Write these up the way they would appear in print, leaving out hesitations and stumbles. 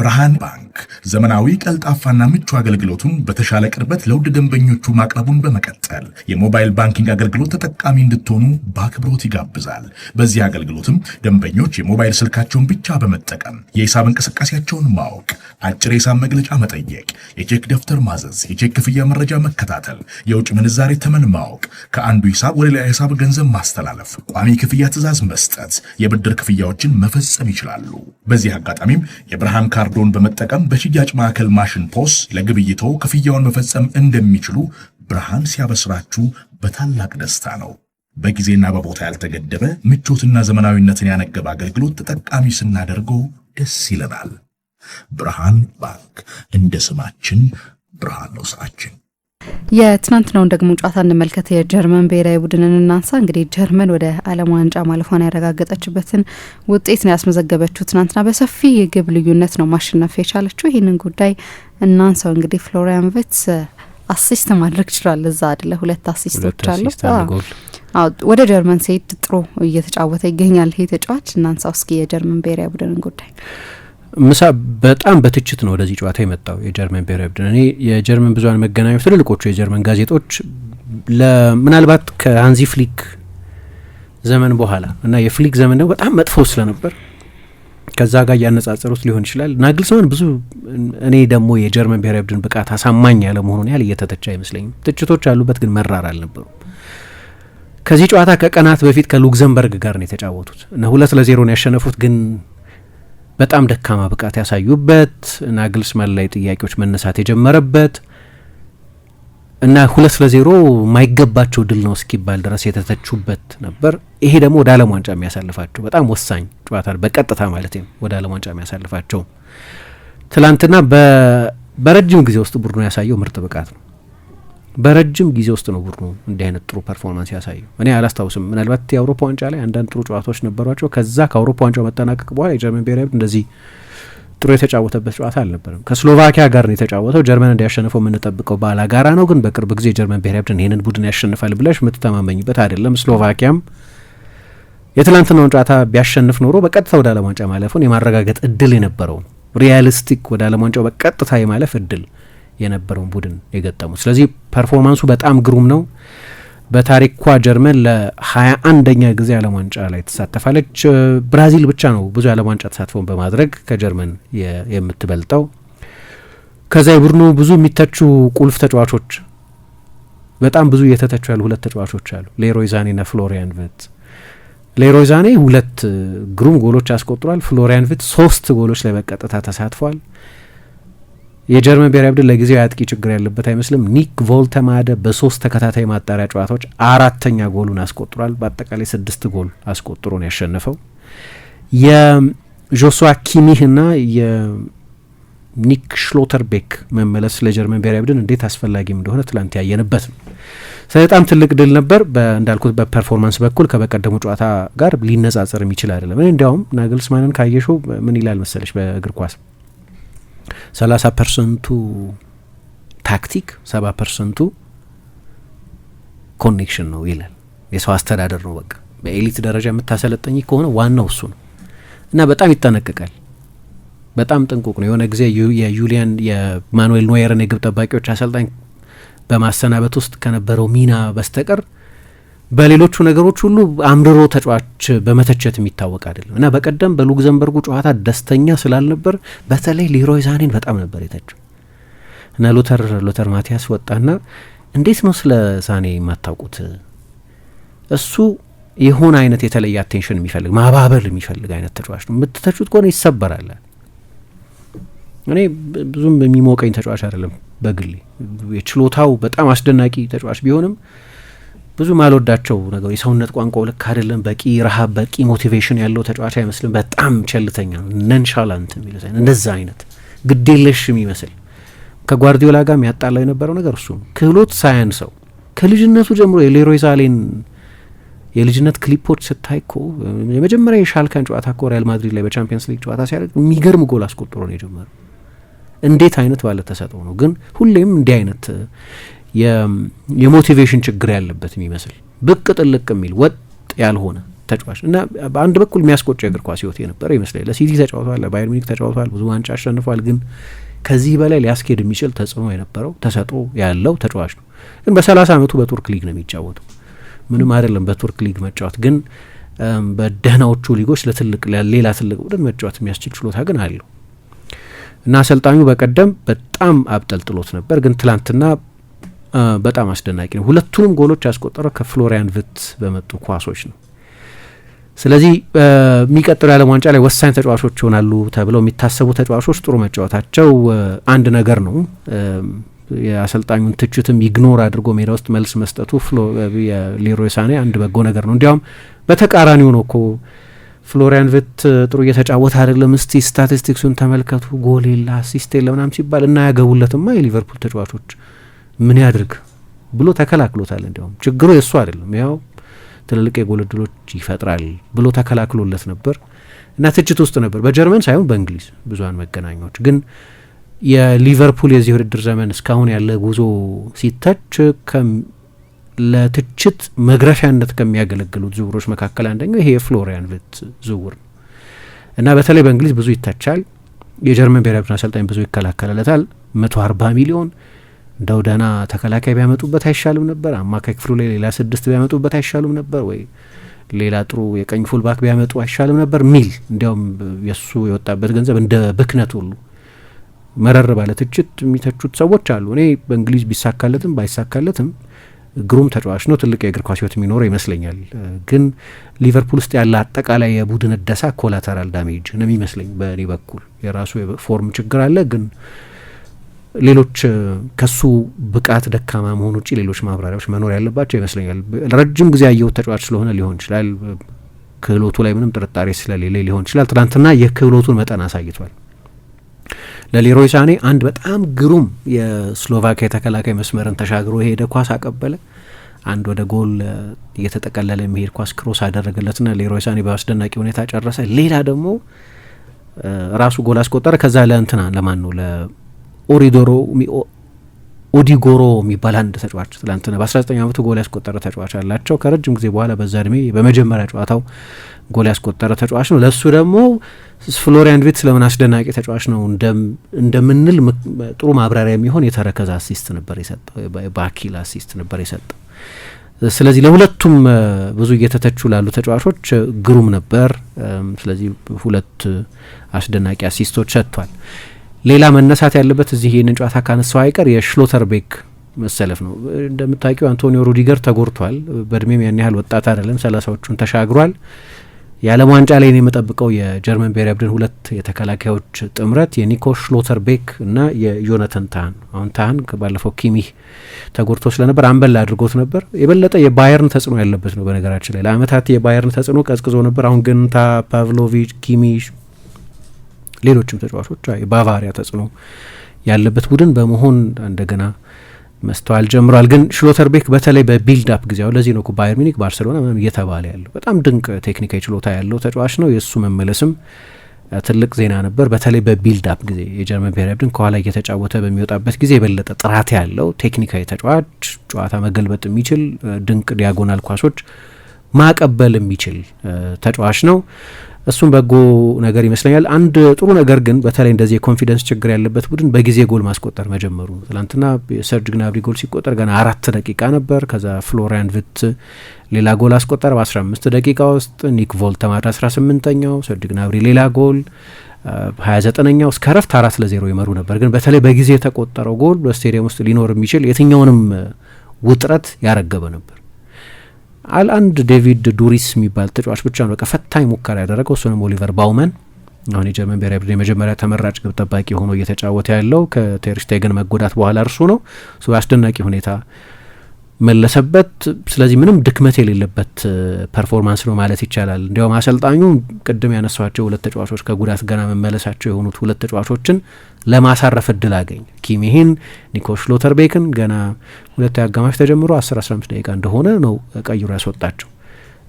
ብርሃን ባንክ ዘመናዊ ቀልጣፋና ምቹ አገልግሎቱን በተሻለ ቅርበት ለውድ ደንበኞቹ ማቅረቡን በመቀጠል የሞባይል ባንኪንግ አገልግሎት ተጠቃሚ እንድትሆኑ በአክብሮት ይጋብዛል። በዚህ አገልግሎትም ደንበኞች የሞባይል ስልካቸውን ብቻ በመጠቀም የሂሳብ እንቅስቃሴያቸውን ማወቅ፣ አጭር የሂሳብ መግለጫ መጠየቅ፣ የቼክ ደብተር ማዘዝ፣ የቼክ ክፍያ መረጃ መከታተል፣ የውጭ ምንዛሬ ተመን ማወቅ፣ ከአንዱ ሂሳብ ወደ ሌላ ሂሳብ ገንዘብ ማስተላለፍ፣ ቋሚ ክፍያ ትዕዛዝ መስጠት፣ የብድር ክፍያዎችን መፈጸም ይችላሉ። በዚህ አጋጣሚም የብርሃን ካርዶን በመጠቀም በሽያጭ ማዕከል ማሽን ፖስ ለግብይቶ ክፍያውን መፈጸም እንደሚችሉ ብርሃን ሲያበስራችሁ በታላቅ ደስታ ነው። በጊዜና በቦታ ያልተገደበ ምቾትና ዘመናዊነትን ያነገበ አገልግሎት ተጠቃሚ ስናደርገው ደስ ይለናል። ብርሃን ባንክ፣ እንደ ስማችን ብርሃን ነው ስራችን። የትናንትናውን ደግሞ ጨዋታ እንመልከት። የጀርመን ብሔራዊ ቡድንን እናንሳ። እንግዲህ ጀርመን ወደ ዓለም ዋንጫ ማለፏን ያረጋገጠችበትን ውጤት ነው ያስመዘገበችው። ትናንትና በሰፊ የግብ ልዩነት ነው ማሸነፍ የቻለችው። ይህንን ጉዳይ እናንሳው። እንግዲህ ፍሎሪያን ቪርትዝ አሲስት ማድረግ ይችላል። እዛ አይደለ 2 አሲስቶች አሉ። ወደ ጀርመን ሲሄድ ጥሩ እየተጫወተ ይገኛል ይሄ ተጫዋች። እናንሳው እስኪ የጀርመን ብሔራዊ ቡድንን ጉዳይ። ምሳ በጣም በትችት ነው ወደዚህ ጨዋታ የመጣው የጀርመን ብሔራዊ ቡድን። እኔ የጀርመን ብዙሃን መገናኛዎች ትልልቆቹ የጀርመን ጋዜጦች ምናልባት ከሃንዚ ፍሊክ ዘመን በኋላ እና የፍሊክ ዘመን ደግሞ በጣም መጥፎ ስለነበር ከዛ ጋር ያነጻጸሩት ሊሆን ይችላል። ናግልስማን ብዙ እኔ ደግሞ የጀርመን ብሔራዊ ቡድን ብቃት አሳማኝ ያለ መሆኑን ያህል እየተተቻ አይመስለኝም። ትችቶች ያሉበት ግን መራር አልነበሩም። ከዚህ ጨዋታ ከቀናት በፊት ከሉክዘምበርግ ጋር ነው የተጫወቱት እና 2-0 ነው ያሸነፉት። ግን በጣም ደካማ ብቃት ያሳዩበት ናግልስማን ላይ ጥያቄዎች መነሳት የጀመረበት እና 2-0 ማይገባቸው ድል ነው እስኪባል ድረስ የተተቹበት ነበር። ይሄ ደግሞ ወደ ዓለም ዋንጫ የሚያሳልፋቸው በጣም ወሳኝ ጨዋታ በቀጥታ ማለት ነው ወደ ዓለም ዋንጫ የሚያሳልፋቸው። ትላንትና በረጅም ጊዜ ውስጥ ቡድኑ ያሳየው ምርጥ ብቃት ነው። በረጅም ጊዜ ውስጥ ነው ቡድኑ እንዲህ አይነት ጥሩ ፐርፎርማንስ ያሳየው። እኔ አላስታውስም፣ ምናልባት የአውሮፓ ዋንጫ ላይ አንዳንድ ጥሩ ጨዋታዎች ነበሯቸው። ከዛ ከአውሮፓ ዋንጫው መጠናቀቅ በኋላ የጀርመን ብሔራዊ ቡድን እንደዚህ ጥሩ የተጫወተበት ጨዋታ አልነበረም። ከስሎቫኪያ ጋር ነው የተጫወተው። ጀርመን እንዲያሸንፈው የምንጠብቀው ባላጋራ ነው፣ ግን በቅርብ ጊዜ የጀርመን ብሔራዊ ቡድን ይህንን ቡድን ያሸንፋል ብለሽ የምትተማመኝበት አይደለም። ስሎቫኪያም የትላንትናውን ጨዋታ ቢያሸንፍ ኖሮ በቀጥታ ወደ ዓለም ዋንጫ ማለፉን የማረጋገጥ እድል የነበረው ሪያሊስቲክ ወደ ዓለም ዋንጫው በቀጥታ የማለፍ እድል የነበረውን ቡድን የገጠሙ። ስለዚህ ፐርፎርማንሱ በጣም ግሩም ነው። በታሪኳ ጀርመን ለ21ኛ ጊዜ ዓለም ዋንጫ ላይ ትሳተፋለች። ብራዚል ብቻ ነው ብዙ ዓለም ዋንጫ ተሳትፎን በማድረግ ከጀርመን የምትበልጠው። ከዛ የቡድኑ ብዙ የሚተቹ ቁልፍ ተጫዋቾች በጣም ብዙ እየተተቹ ያሉ 2 ተጫዋቾች አሉ፣ ሌሮይ ዛኔ ና ፍሎሪያን ቪርትዝ። ሌሮይ ዛኔ 2 ግሩም ጎሎች አስቆጥሯል። ፍሎሪያን ቪርትዝ 3 ጎሎች ላይ በቀጥታ ተሳትፏል። የጀርመን ብሔራዊ ቡድን ለጊዜው የአጥቂ ችግር ያለበት አይመስልም። ኒክ ቮልተማደ በ3 ተከታታይ ማጣሪያ ጨዋታዎች 4ኛ ጎሉን አስቆጥሯል። በአጠቃላይ 6 ጎል አስቆጥሮ ነው ያሸነፈው። የጆሹዋ ኪሚህ ና የኒክ ሽሎተርቤክ መመለስ ለጀርመን ብሔራዊ ቡድን እንዴት አስፈላጊም እንደሆነ ትላንት ያየንበት ነው። በጣም ትልቅ ድል ነበር። እንዳልኩት በፐርፎርማንስ በኩል ከበቀደሙ ጨዋታ ጋር ሊነጻጸር የሚችል አይደለም። እኔ እንዲያውም ናግልስማንን ካየሽው ምን ይላል መሰለሽ በእግር ኳስ 30% ታክቲክ 70% ኮኔክሽን ነው ይላል። የሰው አስተዳደር ነው። በቃ በኤሊት ደረጃ የምታሰለጠኝ ከሆነ ዋናው እሱ ነው እና በጣም ይጠነቀቃል። በጣም ጥንቁቅ ነው። የሆነ ጊዜ የማኑኤል ኖየርን የግብ ጠባቂዎች አሰልጣኝ በማሰናበት ውስጥ ከነበረው ሚና በስተቀር በሌሎቹ ነገሮች ሁሉ አምርሮ ተጫዋች በመተቸት የሚታወቅ አይደለም እና በቀደም በሉክዘምበርጉ ጨዋታ ደስተኛ ስላልነበር በተለይ ሌሮይ ዛኔን በጣም ነበር የተቸው እና ሎተር ማቲያስ ወጣና እንዴት ነው ስለ ዛኔ የማታውቁት? እሱ የሆነ አይነት የተለየ አቴንሽን የሚፈልግ ማባበል የሚፈልግ አይነት ተጫዋች ነው። የምትተቹት ከሆነ ይሰበራል። እኔ ብዙም የሚሞቀኝ ተጫዋች አይደለም በግሌ። የችሎታው በጣም አስደናቂ ተጫዋች ቢሆንም ብዙ ማልወዳቸው ነገር የሰውነት ቋንቋው ልክ አይደለም። በቂ ረሃብ፣ በቂ ሞቲቬሽን ያለው ተጫዋች አይመስልም። በጣም ቸልተኛ ነው፣ ነንሻላንት የሚሉት እንደዛ አይነት ግዴለሽ የሚመስል ከጓርዲዮላ ጋር ያጣላው የነበረው ነገር እሱ ነው። ክህሎት ሳያንሰው ከልጅነቱ ጀምሮ የሌሮይ ዛኔን የልጅነት ክሊፖች ስታይ እኮ የመጀመሪያ የሻልካን ጨዋታ እኮ ሪያል ማድሪድ ላይ በቻምፒየንስ ሊግ ጨዋታ ሲያደርግ የሚገርም ጎል አስቆጥሮ ነው የጀመረው። እንዴት አይነት ባለ ተሰጥኦ ነው! ግን ሁሌም እንዲህ አይነት የሞቲቬሽን ችግር ያለበት የሚመስል ብቅ ጥልቅ የሚል ወጥ ያልሆነ ተጫዋች እና በአንድ በኩል የሚያስቆጭ የእግር ኳስ ህይወት የነበረ ይመስለኛል። ለሲቲ ተጫውቷል፣ ለባየር ሚኒክ ተጫውቷል፣ ብዙ ዋንጫ አሸንፏል። ግን ከዚህ በላይ ሊያስኬድ የሚችል ተጽዕኖ የነበረው ተሰጥኦ ያለው ተጫዋች ነው። ግን በ30 ዓመቱ በቱርክ ሊግ ነው የሚጫወተው። ምንም አይደለም በቱርክ ሊግ መጫወት፣ ግን በደህናዎቹ ሊጎች ሌላ ትልቅ ቡድን መጫወት የሚያስችል ችሎታ ግን አለው እና አሰልጣኙ በቀደም በጣም አብጠልጥሎት ነበር። ግን ትላንትና በጣም አስደናቂ ነው። ሁለቱንም ጎሎች ያስቆጠረው ከፍሎሪያን ቪርትዝ በመጡ ኳሶች ነው። ስለዚህ የሚቀጥለው የዓለም ዋንጫ ላይ ወሳኝ ተጫዋቾች ይሆናሉ ተብለው የሚታሰቡ ተጫዋቾች ጥሩ መጫወታቸው አንድ ነገር ነው። የአሰልጣኙን ትችትም ኢግኖር አድርጎ ሜዳ ውስጥ መልስ መስጠቱ የሌሮይ ሳኔ አንድ በጎ ነገር ነው። እንዲያውም በተቃራኒው ነው እኮ ፍሎሪያን ቪርትዝ ጥሩ እየተጫወተ አይደለም፣ እስቲ ስታቲስቲክሱን ተመልከቱ፣ ጎል የለ አሲስት የለ ምናምን ሲባል እና ያገቡለትማ የሊቨርፑል ተጫዋቾች ምን ያድርግ ብሎ ተከላክሎታል። እንዲያውም ችግሩ የእሱ አይደለም፣ ያው ትልልቅ የጎል እድሎች ይፈጥራል ብሎ ተከላክሎለት ነበር እና ትችት ውስጥ ነበር። በጀርመን ሳይሆን በእንግሊዝ ብዙሃን መገናኛዎች ግን የሊቨርፑል የዚህ ውድድር ዘመን እስካሁን ያለ ጉዞ ሲተች ለትችት መግረፊያነት ከሚያገለግሉት ዝውውሮች መካከል አንደኛው ይሄ የፍሎሪያን ቪርትዝ ዝውውር ነው እና በተለይ በእንግሊዝ ብዙ ይተቻል። የጀርመን ብሔራዊ ቡድን አሰልጣኝ ብዙ ይከላከልለታል። 140 ሚሊዮን እንደው ደህና ተከላካይ ቢያመጡበት አይሻልም ነበር? አማካይ ክፍሉ ላይ ሌላ 6 ቢያመጡበት አይሻልም ነበር ወይ? ሌላ ጥሩ የቀኝ ፉልባክ ቢያመጡ አይሻልም ነበር ሚል እንዲያውም የሱ የወጣበት ገንዘብ እንደ ብክነት ሁሉ መረር ባለ ትችት የሚተቹት ሰዎች አሉ። እኔ በእንግሊዝ ቢሳካለትም ባይሳካለትም ግሩም ተጫዋች ነው፣ ትልቅ የእግር ኳስ ህይወት የሚኖረው ይመስለኛል። ግን ሊቨርፑል ውስጥ ያለ አጠቃላይ የቡድን እደሳ ኮላተራል ዳሜጅ ነው የሚመስለኝ። በእኔ በኩል የራሱ የፎርም ችግር አለ፣ ግን ሌሎች ከሱ ብቃት ደካማ መሆን ውጭ ሌሎች ማብራሪያዎች መኖር ያለባቸው ይመስለኛል። ረጅም ጊዜ ያየሁት ተጫዋች ስለሆነ ሊሆን ይችላል፣ ክህሎቱ ላይ ምንም ጥርጣሬ ስለሌለ ሊሆን ይችላል። ትናንትና የክህሎቱን መጠን አሳይቷል። ለሌሮይ ሳኔ አንድ በጣም ግሩም የስሎቫኪያ ተከላካይ መስመርን ተሻግሮ የሄደ ኳስ አቀበለ። አንድ ወደ ጎል እየተጠቀለለ የሚሄድ ኳስ ክሮስ አደረገለትና ሌሮይ ሳኔ በአስደናቂ ሁኔታ ጨረሰ። ሌላ ደግሞ ራሱ ጎል አስቆጠረ። ከዛ ለእንትና ለማን ነው ኦዲጎሮ የሚባል አንድ ተጫዋች ትላንትና በ19 ዓመቱ ጎል ያስቆጠረ ተጫዋች አላቸው። ከረጅም ጊዜ በኋላ በዛ እድሜ በመጀመሪያ ጨዋታው ጎል ያስቆጠረ ተጫዋች ነው። ለሱ ደግሞ ፍሎሪያን ቪርትዝ ስለምን አስደናቂ ተጫዋች ነው እንደምንል ጥሩ ማብራሪያ የሚሆን የተረከዘ አሲስት ነበር የሰጠው፣ በአኪል አሲስት ነበር የሰጠው። ስለዚህ ለሁለቱም ብዙ እየተተቹ ላሉ ተጫዋቾች ግሩም ነበር። ስለዚህ ሁለት አስደናቂ አሲስቶች ሰጥቷል። ሌላ መነሳት ያለበት እዚህ ይህንን ጨዋታ ካነሳው አይቀር የሽሎተርቤክ መሰለፍ ነው። እንደምታውቂው አንቶኒዮ ሩዲገር ተጎድቷል። በእድሜም ያን ያህል ወጣት አይደለም፣ 30ዎቹን ተሻግሯል። የዓለም ዋንጫ ላይ ነው የምጠብቀው የጀርመን ብሔራዊ ቡድን ሁለት የተከላካዮች ጥምረት የኒኮ ሽሎተርቤክ እና የዮናታን ታህን። አሁን ታህን ባለፈው ኪሚህ ተጎድቶ ስለነበር አንበላ አድርጎት ነበር። የበለጠ የባየርን ተጽዕኖ ያለበት ነው። በነገራችን ላይ ለአመታት የባየርን ተጽዕኖ ቀዝቅዞ ነበር። አሁን ግን ፓቭሎቪች፣ ኪሚሽ፣ ሌሎችም ተጫዋቾች የባቫሪያ ተጽዕኖ ያለበት ቡድን በመሆን እንደገና መስተዋል ጀምሯል። ግን ሽሎተርቤክ በተለይ በቢልድ አፕ ጊዜ ለዚህ ነው ባየር ሚኒክ፣ ባርሴሎና ምናምን እየተባለ ያለው በጣም ድንቅ ቴክኒካዊ ችሎታ ያለው ተጫዋች ነው። የእሱ መመለስም ትልቅ ዜና ነበር። በተለይ በቢልድ አፕ ጊዜ የጀርመን ብሔራዊ ቡድን ከኋላ እየተጫወተ በሚወጣበት ጊዜ የበለጠ ጥራት ያለው ቴክኒካዊ ተጫዋች፣ ጨዋታ መገልበጥ የሚችል ድንቅ ዲያጎናል ኳሶች ማቀበል የሚችል ተጫዋች ነው። እሱም በጎ ነገር ይመስለኛል። አንድ ጥሩ ነገር ግን በተለይ እንደዚህ የኮንፊደንስ ችግር ያለበት ቡድን በጊዜ ጎል ማስቆጠር መጀመሩ። ትላንትና የሰርጅ ግናብሪ ጎል ሲቆጠር ገና 4 ደቂቃ ነበር። ከዛ ፍሎሪያን ቪርትዝ ሌላ ጎል አስቆጠረ በ15 ደቂቃ ውስጥ። ኒክ ቮልተማድ 18ኛው፣ ሰርጅ ግናብሪ ሌላ ጎል 29ኛው። እስከ ረፍት 4-0 ይመሩ ነበር። ግን በተለይ በጊዜ የተቆጠረው ጎል በስቴዲየም ውስጥ ሊኖር የሚችል የትኛውንም ውጥረት ያረገበ ነበር። አንድ ዴቪድ ዱሪስ የሚባል ተጫዋች ብቻ ነው በቃ ፈታኝ ሙከራ ያደረገው። እሱንም ኦሊቨር ባውመን አሁን የጀርመን ብሔራዊ ቡድን የመጀመሪያ ተመራጭ ግብ ጠባቂ ሆኖ እየተጫወተ ያለው ከቴር ሽቴገን መጎዳት በኋላ እርሱ ነው። እሱ አስደናቂ ሁኔታ መለሰበት። ስለዚህ ምንም ድክመት የሌለበት ፐርፎርማንስ ነው ማለት ይቻላል። እንዲያውም አሰልጣኙ ቅድም ያነሷቸው ሁለት ተጫዋቾች ከጉዳት ገና መመለሳቸው የሆኑት ሁለት ተጫዋቾችን ለማሳረፍ እድል አገኝ። ኪሚሂን፣ ኒኮ ሽሎተርቤክን ገና ሁለት አጋማሽ ተጀምሮ 10-15 ደቂቃ እንደሆነ ነው ቀይሮ ያስወጣቸው።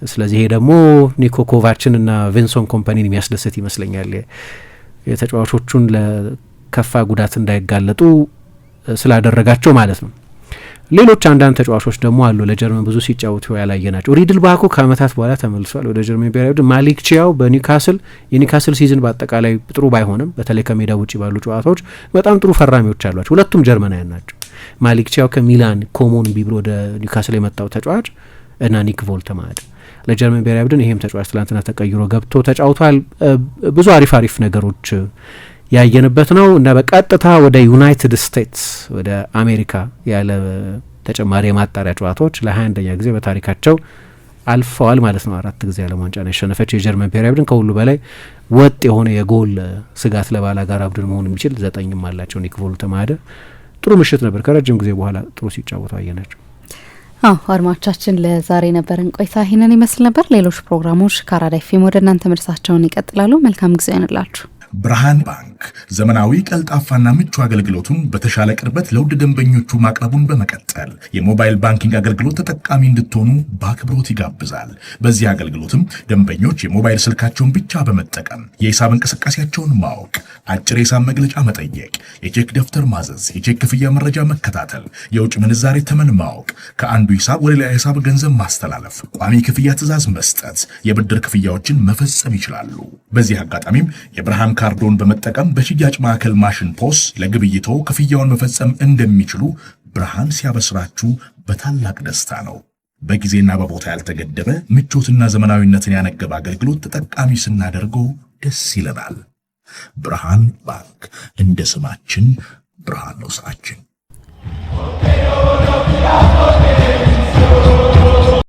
ስለዚህ ይሄ ደግሞ ኒኮ ኮቫችን እና ቪንሶን ኮምፓኒን የሚያስደስት ይመስለኛል። የተጫዋቾቹን ለከፋ ጉዳት እንዳይጋለጡ ስላደረጋቸው ማለት ነው። ሌሎች አንዳንድ ተጫዋቾች ደግሞ አሉ ለጀርመን ብዙ ሲጫወቱ ያላየናቸው። ሪድል ባኮ ከአመታት በኋላ ተመልሷል ወደ ጀርመን ብሔራዊ ቡድን። ማሊክ ቺያው የኒውካስል ሲዝን በአጠቃላይ ጥሩ ባይሆንም በተለይ ከሜዳ ውጭ ባሉ ጨዋታዎች በጣም ጥሩ ፈራሚዎች አሏቸው። ሁለቱም ጀርመናውያን ናቸው። ማሊክ ቺያው ከሚላን ኮሞን ቢብሎ ወደ ኒውካስል የመጣው ተጫዋች እና ኒክ ቮልተማደ ለጀርመን ብሔራዊ ቡድን ይሄም ተጫዋች ትላንትና ተቀይሮ ገብቶ ተጫውቷል። ብዙ አሪፍ ነገሮች ያየንበት ነው እና በቀጥታ ወደ ዩናይትድ ስቴትስ ወደ አሜሪካ ያለ ተጨማሪ የማጣሪያ ጨዋታዎች ለ21ኛ ጊዜ በታሪካቸው አልፈዋል ማለት ነው። 4 ጊዜ ዓለም ዋንጫን ያሸነፈች የጀርመን ብሔራዊ ቡድን ከሁሉ በላይ ወጥ የሆነ የጎል ስጋት ለባላጋራ ቡድን መሆን የሚችል 9ም አላቸው። ኒክ ቮልተማደ ጥሩ ምሽት ነበር። ከረጅም ጊዜ በኋላ ጥሩ ሲጫወቱ አየናቸው። አድማጮቻችን ለዛሬ ነበረን ቆይታ ይህንን ይመስል ነበር። ሌሎች ፕሮግራሞች ከአራዳ ኤፍኤም ወደ እናንተ መድረሳቸውን ይቀጥላሉ። መልካም ጊዜ ይሆንላችሁ። ብርሃን ባንክ ዘመናዊ ቀልጣፋና ምቹ አገልግሎቱን በተሻለ ቅርበት ለውድ ደንበኞቹ ማቅረቡን በመቀጠል የሞባይል ባንኪንግ አገልግሎት ተጠቃሚ እንድትሆኑ በአክብሮት ይጋብዛል። በዚህ አገልግሎትም ደንበኞች የሞባይል ስልካቸውን ብቻ በመጠቀም የሂሳብ እንቅስቃሴያቸውን ማወቅ፣ አጭር የሂሳብ መግለጫ መጠየቅ፣ የቼክ ደብተር ማዘዝ፣ የቼክ ክፍያ መረጃ መከታተል፣ የውጭ ምንዛሬ ተመን ማወቅ፣ ከአንዱ ሂሳብ ወደ ሌላ ሂሳብ ገንዘብ ማስተላለፍ፣ ቋሚ ክፍያ ትዕዛዝ መስጠት፣ የብድር ክፍያዎችን መፈጸም ይችላሉ። በዚህ አጋጣሚም የብርሃን ካርዶን በመጠቀም በሽያጭ ማዕከል ማሽን ፖስ ለግብይቶ ክፍያውን መፈጸም እንደሚችሉ ብርሃን ሲያበስራችሁ በታላቅ ደስታ ነው። በጊዜና በቦታ ያልተገደበ ምቾትና ዘመናዊነትን ያነገበ አገልግሎት ተጠቃሚ ስናደርገው ደስ ይለናል። ብርሃን ባንክ እንደ ስማችን ብርሃን ነው ስራችን።